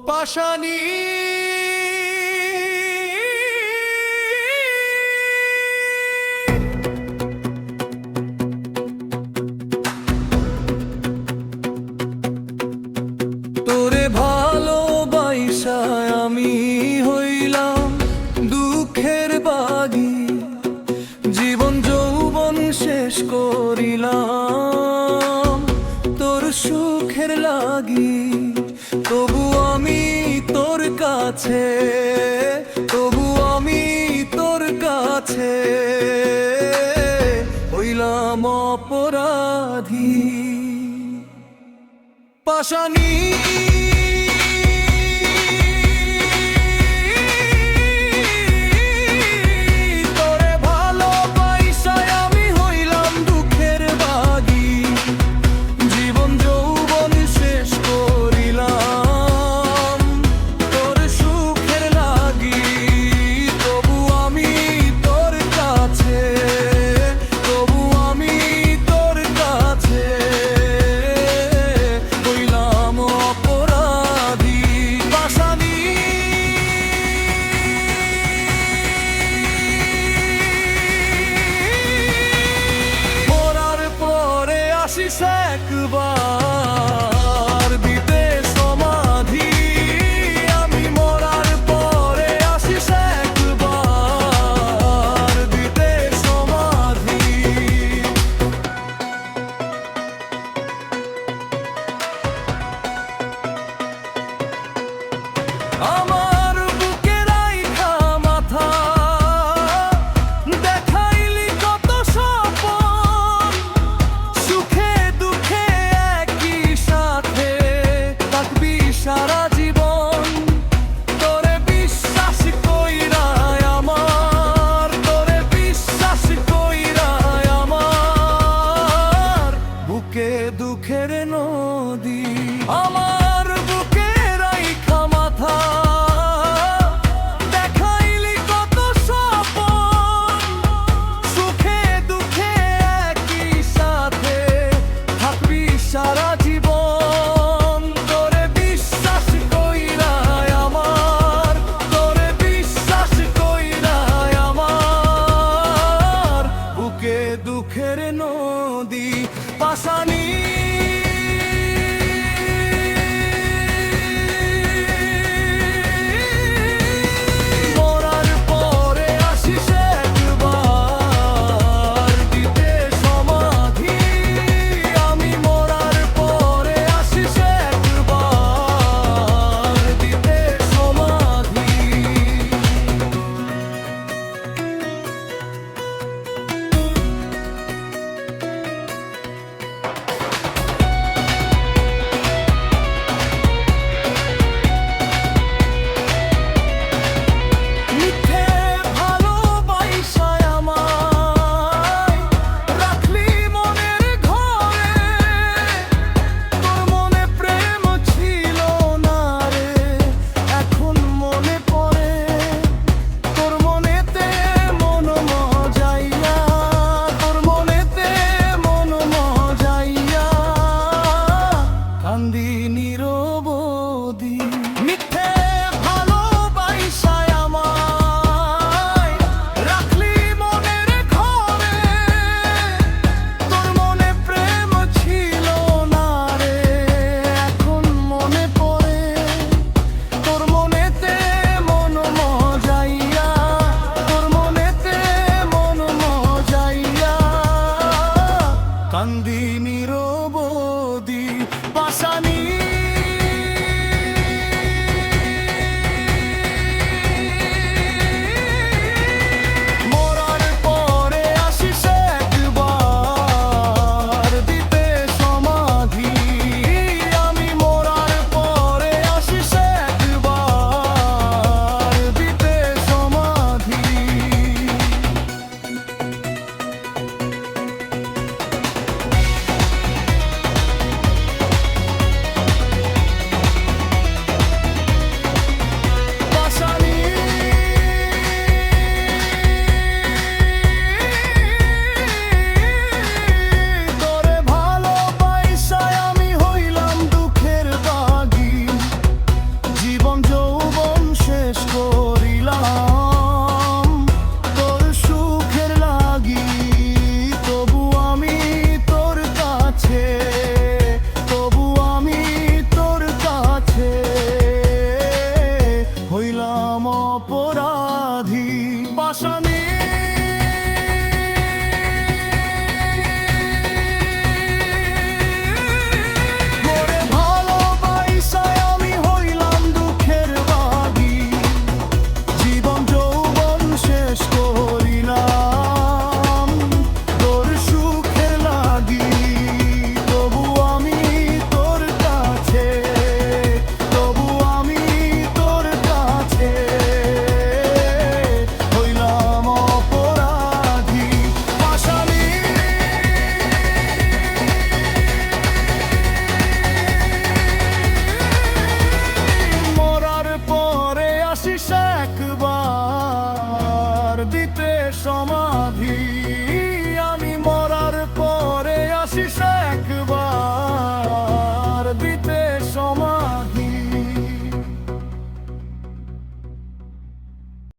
পাশানি তোরে ভালোবাসা আমি হইলাম দুঃখের বাগী, জীবন যৌবন শেষ করিলাম তোর সুখের লাগি। তবু আমি তোর কাছে, তবু আমি তোর কাছে হইলাম অপরাধী। পাশানি তোরে ভালোবাসায় আমি হইলাম দুঃখের বাগী, জীবন যৌবন শেষ করিলাম তোর সুখের লাগি। তবু আমি তোর কাছে, তবু আমি তোর কাছে হইলাম অপরাধী। পাশানি মরার পরে আসিস একবার দিতে সমাধি, আমি মরার পরে আসিস একবার দিতে সমাধি। আমার বুকে রাইখা মাথা দেখাইলি কত স্বপন, সুখে দুঃখে একই সাথে থাকবি সারা জীবন। তোরে বিশ্বাস কইরা আমার, তোরে বিশ্বাস কইরা আমার বুকে দুঃখের নদী। আমার বুকে রাইখা মাথা দেখাইলি কত স্বপন, সুখে দুঃখে একই সাথে থাকবি সারা জীবন। তোরে বিশ্বাস কইরা আমার, তোরে বিশ্বাস কইরা আমার বুকে দুঃখের নদী। পাশানি মরার পরে আসিস একবার দিতে সমাধি, আমি মরার পরে আসিস একবার দিতে সমাধি। মিথ্যে ভালোবাসায় আমায় রাখলি মনের ঘরে, তোর মনে প্রেম ছিল না রে এখন মনে পড়ে। তোর মনেতে মন মজাইয়া, তোর মনেতে মন মজাইয়া কান্দি নিরবধি। মিথ্যে ভালোবাসায় আমায় রাখলি মনের ঘরে, তোর মনে প্রেম ছিল না রে এখন মনে পড়ে। তোর মনেতে মন মজাইয়া, তোর মনেতে মন মজাইয়া কান্দি নিরবধি। পাশানি মরার পরে আসিস একবার দিতে সমাধি, আমি মরার পরে আসিস একবার দিতে সমাধি। আশিসে